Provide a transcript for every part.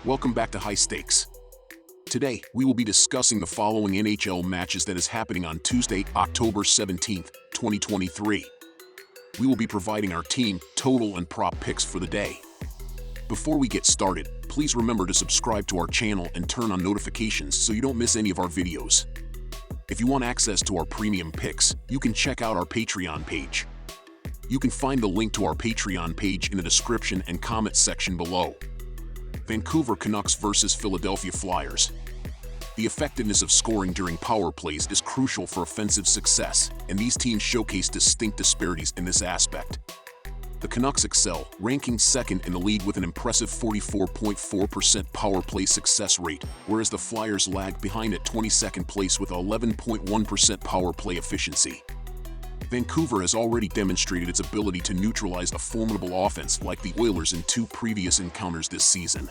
Welcome back to High Stakes. Today, we will be discussing the following NHL matches that is happening on Tuesday, October 17th, 2023. We will be providing our team, total, and prop picks for the day. Before we get started, please remember to subscribe to our channel and turn on notifications so you don't miss any of our videos. If you want access to our premium picks, you can check out our Patreon page. You can find the link to our Patreon page in the description and comment section below. Vancouver Canucks versus Philadelphia Flyers. The effectiveness of scoring during power plays is crucial for offensive success, and these teams showcase distinct disparities in this aspect. The Canucks excel, ranking second in the league with an impressive 44.4% power play success rate, whereas the Flyers lag behind at 22nd place with 11.1% power play efficiency. Vancouver has already demonstrated its ability to neutralize a formidable offense like the Oilers in two previous encounters this season.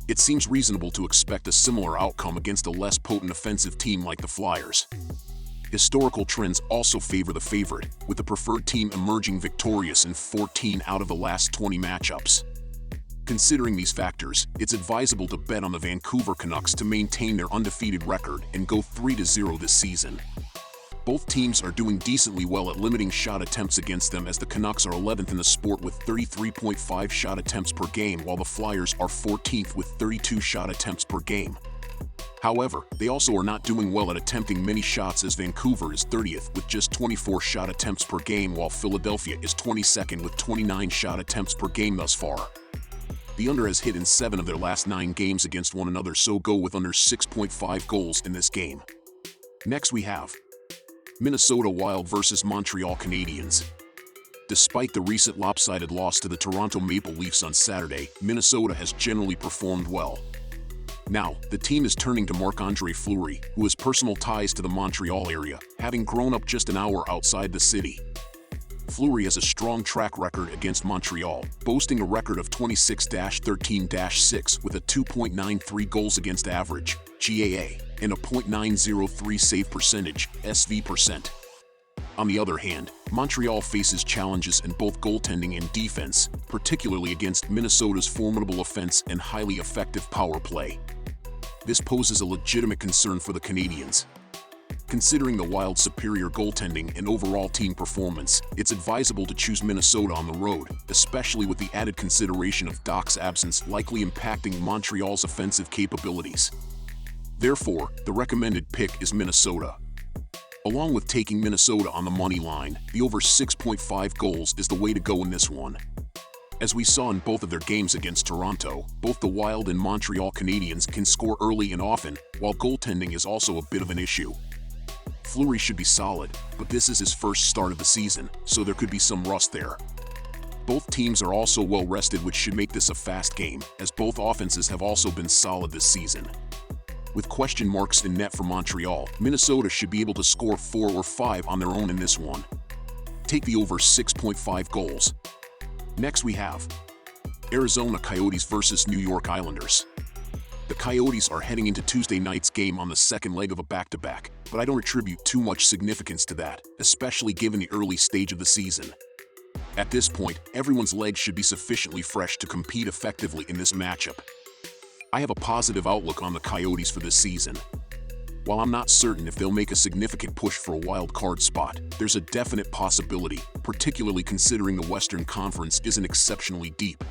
It seems reasonable to expect a similar outcome against a less potent offensive team like the Flyers. Historical trends also favor the favorite, with the preferred team emerging victorious in 14 out of the last 20 matchups. Considering these factors, it's advisable to bet on the Vancouver Canucks to maintain their undefeated record and go 3-0 this season. Both teams are doing decently well at limiting shot attempts against them, as the Canucks are 11th in the sport with 33.5 shot attempts per game, while the Flyers are 14th with 32 shot attempts per game. However, they also are not doing well at attempting many shots, as Vancouver is 30th with just 24 shot attempts per game, while Philadelphia is 22nd with 29 shot attempts per game thus far. The under has hit in 7 of their last 9 games against one another, so go with under 6.5 goals in this game. Next we have Minnesota Wild versus Montreal Canadiens. Despite the recent lopsided loss to the Toronto Maple Leafs on Saturday, Minnesota has generally performed well. Now, the team is turning to Marc-Andre Fleury, who has personal ties to the Montreal area, having grown up just an hour outside the city. Fleury has a strong track record against Montreal, boasting a record of 26-13-6 with a 2.93 goals against average, GAA, and a .903 save percentage, SV%. On the other hand, Montreal faces challenges in both goaltending and defense, particularly against Minnesota's formidable offense and highly effective power play. This poses a legitimate concern for the Canadiens. Considering the Wild's superior goaltending and overall team performance, it's advisable to choose Minnesota on the road, especially with the added consideration of Doc's absence likely impacting Montreal's offensive capabilities. Therefore, the recommended pick is Minnesota. Along with taking Minnesota on the money line, the over 6.5 goals is the way to go in this one. As we saw in both of their games against Toronto, both the Wild and Montreal Canadiens can score early and often, while goaltending is also a bit of an issue. Fleury should be solid, but this is his first start of the season, so there could be some rust there. Both teams are also well rested, which should make this a fast game, as both offenses have also been solid this season. With question marks in net for Montreal, Minnesota should be able to score 4 or 5 on their own in this one. Take the over 6.5 goals. Next we have Arizona Coyotes versus New York Islanders. The Coyotes are heading into Tuesday night's game on the second leg of a back-to-back, but I don't attribute too much significance to that, especially given the early stage of the season. At this point, everyone's legs should be sufficiently fresh to compete effectively in this matchup. I have a positive outlook on the Coyotes for this season. While I'm not certain if they'll make a significant push for a wild card spot, there's a definite possibility, particularly considering the Western Conference isn't exceptionally deep.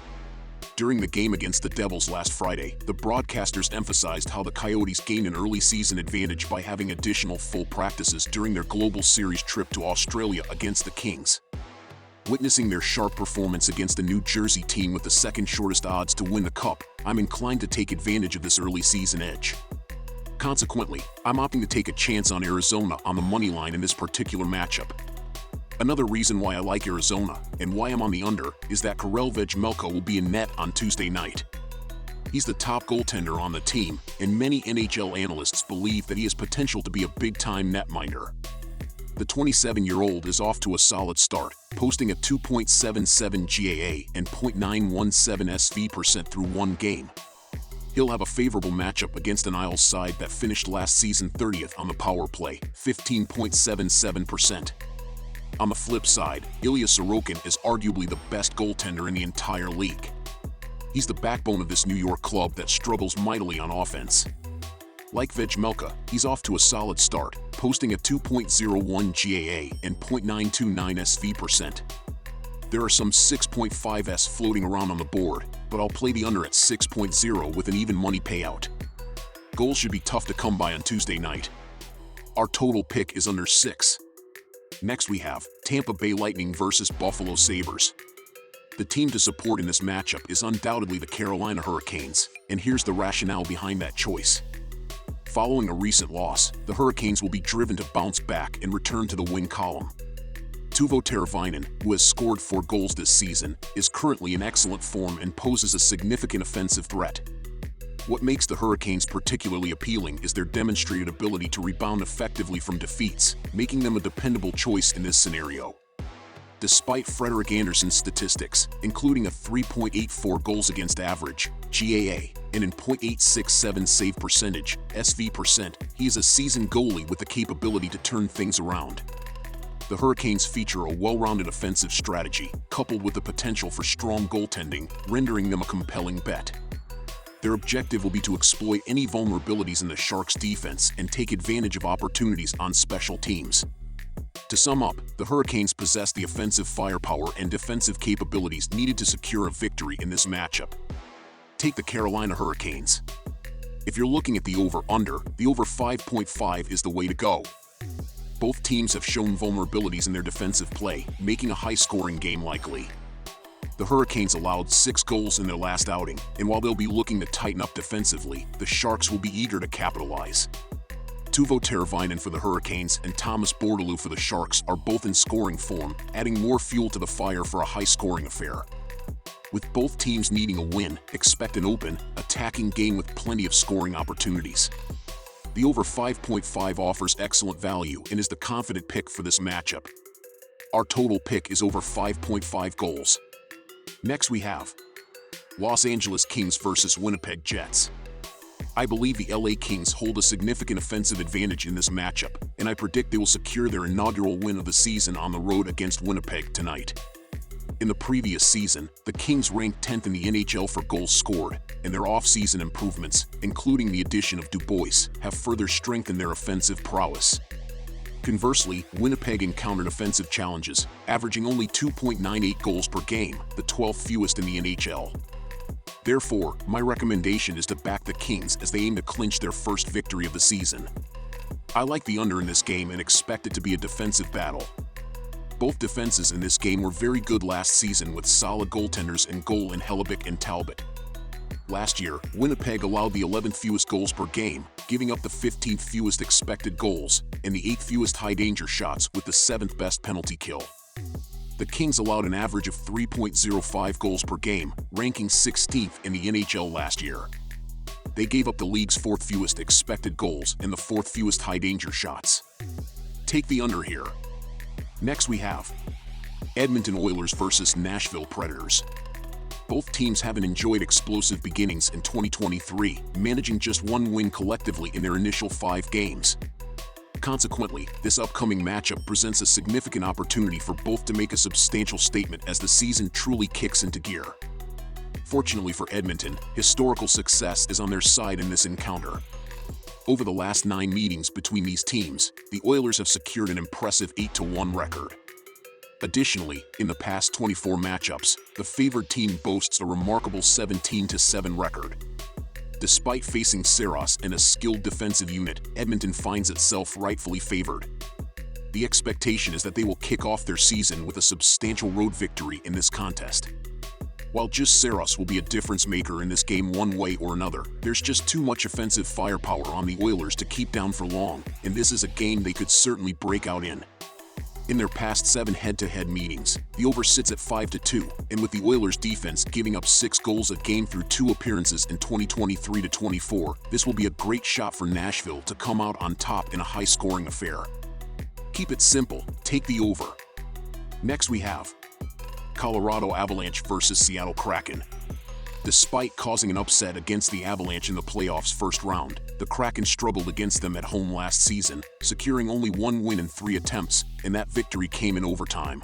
During the game against the Devils last Friday, the broadcasters emphasized how the Coyotes gained an early season advantage by having additional full practices during their Global Series trip to Australia against the Kings. Witnessing their sharp performance against the New Jersey team with the second shortest odds to win the Cup, I'm inclined to take advantage of this early season edge. Consequently, I'm opting to take a chance on Arizona on the money line in this particular matchup. Another reason why I like Arizona, and why I'm on the under, is that Karel Vejmelka will be in net on Tuesday night. He's the top goaltender on the team, and many NHL analysts believe that he has potential to be a big-time netminder. The 27-year-old is off to a solid start, posting a 2.77 GAA and .917 SV% through one game. He'll have a favorable matchup against an Isles side that finished last season 30th on the power play, 15.77%. On the flip side, Ilya Sorokin is arguably the best goaltender in the entire league. He's the backbone of this New York club that struggles mightily on offense. Like Vejmelka, he's off to a solid start, posting a 2.01 GAA and .929 SV%. There are some 6.5s floating around on the board, but I'll play the under at 6.0 with an even money payout. Goals should be tough to come by on Tuesday night. Our total pick is under 6. Next we have Tampa Bay Lightning versus Buffalo Sabres. The team to support in this matchup is undoubtedly the Carolina Hurricanes, and here's the rationale behind that choice. Following a recent loss, the Hurricanes will be driven to bounce back and return to the win column. Teuvo Teravainen, who has scored 4 goals this season, is currently in excellent form and poses a significant offensive threat. What makes the Hurricanes particularly appealing is their demonstrated ability to rebound effectively from defeats, making them a dependable choice in this scenario. Despite Frederik Andersen's statistics, including a 3.84 goals against average, GAA, and an .867 save percentage, SV%, he is a seasoned goalie with the capability to turn things around. The Hurricanes feature a well-rounded offensive strategy, coupled with the potential for strong goaltending, rendering them a compelling bet. Their objective will be to exploit any vulnerabilities in the Sharks' defense and take advantage of opportunities on special teams. To sum up, the Hurricanes possess the offensive firepower and defensive capabilities needed to secure a victory in this matchup. Take the Carolina Hurricanes. If you're looking at the over-under, the over 5.5 is the way to go. Both teams have shown vulnerabilities in their defensive play, making a high-scoring game likely. The Hurricanes allowed 6 goals in their last outing, and while they'll be looking to tighten up defensively, the Sharks will be eager to capitalize. Teuvo Teravainen for the Hurricanes and Thomas Bordeleau for the Sharks are both in scoring form, adding more fuel to the fire for a high-scoring affair. With both teams needing a win, expect an open, attacking game with plenty of scoring opportunities. The over 5.5 offers excellent value and is the confident pick for this matchup. Our total pick is over 5.5 goals. Next we have Los Angeles Kings versus Winnipeg Jets. I believe the LA Kings hold a significant offensive advantage in this matchup, and I predict they will secure their inaugural win of the season on the road against Winnipeg tonight. In the previous season, the Kings ranked 10th in the NHL for goals scored, and their off-season improvements, including the addition of Dubois, have further strengthened their offensive prowess. Conversely, Winnipeg encountered offensive challenges, averaging only 2.98 goals per game, the 12th fewest in the NHL. Therefore, my recommendation is to back the Kings as they aim to clinch their first victory of the season. I like the under in this game and expect it to be a defensive battle. Both defenses in this game were very good last season with solid goaltenders in goal in Hellebuyck and Talbot. Last year, Winnipeg allowed the 11th fewest goals per game, giving up the 15th fewest expected goals and the 8th fewest high-danger shots with the 7th best penalty kill. The Kings allowed an average of 3.05 goals per game, ranking 16th in the NHL last year. They gave up the league's 4th fewest expected goals and the 4th fewest high-danger shots. Take the under here. Next we have Edmonton Oilers versus Nashville Predators. Both teams haven't enjoyed explosive beginnings in 2023, managing just 1 win collectively in their initial 5 games. Consequently, this upcoming matchup presents a significant opportunity for both to make a substantial statement as the season truly kicks into gear. Fortunately for Edmonton, historical success is on their side in this encounter. Over the last 9 meetings between these teams, the Oilers have secured an impressive 8-1 record. Additionally, in the past 24 matchups, the favored team boasts a remarkable 17-7 record. Despite facing Saros and a skilled defensive unit, Edmonton finds itself rightfully favored. The expectation is that they will kick off their season with a substantial road victory in this contest. While just Saros will be a difference maker in this game one way or another, there's just too much offensive firepower on the Oilers to keep down for long, and this is a game they could certainly break out in. In their past 7 head-to-head meetings, the over sits at 5-2, and with the Oilers' defense giving up 6 goals a game through 2 appearances in 2023-24, this will be a great shot for Nashville to come out on top in a high-scoring affair. Keep it simple, take the over. Next we have Colorado Avalanche versus Seattle Kraken. Despite causing an upset against the Avalanche in the playoffs' first round, the Kraken struggled against them at home last season, securing only 1 win in 3 attempts, and that victory came in overtime.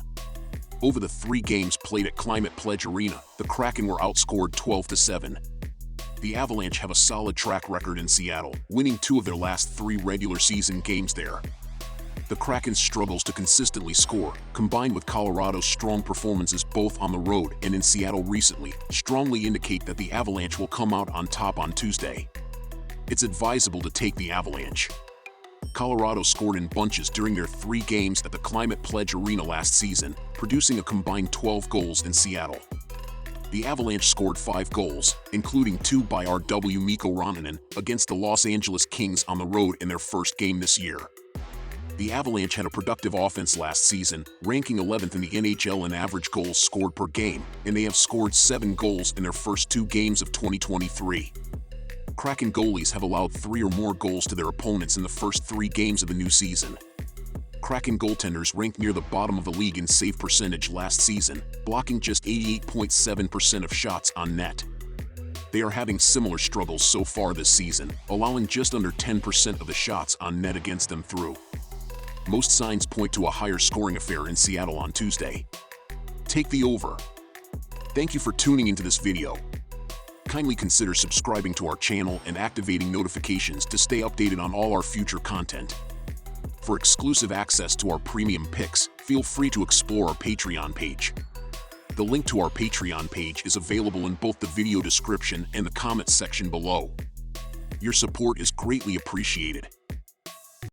Over the 3 games played at Climate Pledge Arena, the Kraken were outscored 12-7. The Avalanche have a solid track record in Seattle, winning 2 of their last 3 regular season games there. The Kraken's struggles to consistently score, combined with Colorado's strong performances both on the road and in Seattle recently, strongly indicate that the Avalanche will come out on top on Tuesday. It's advisable to take the Avalanche. Colorado scored in bunches during their 3 games at the Climate Pledge Arena last season, producing a combined 12 goals in Seattle. The Avalanche scored 5 goals, including 2 by RW Mikko Rantanen against the Los Angeles Kings on the road in their first game this year. The Avalanche had a productive offense last season, ranking 11th in the NHL in average goals scored per game, and they have scored 7 goals in their first 2 games of 2023. Kraken goalies have allowed 3 or more goals to their opponents in the first 3 games of the new season. Kraken goaltenders ranked near the bottom of the league in save percentage last season, blocking just 88.7% of shots on net. They are having similar struggles so far this season, allowing just under 10% of the shots on net against them through. Most signs point to a higher scoring affair in Seattle on Tuesday. Take the over. Thank you for tuning into this video. Kindly consider subscribing to our channel and activating notifications to stay updated on all our future content. For exclusive access to our premium picks, feel free to explore our Patreon page. The link to our Patreon page is available in both the video description and the comments section below. Your support is greatly appreciated.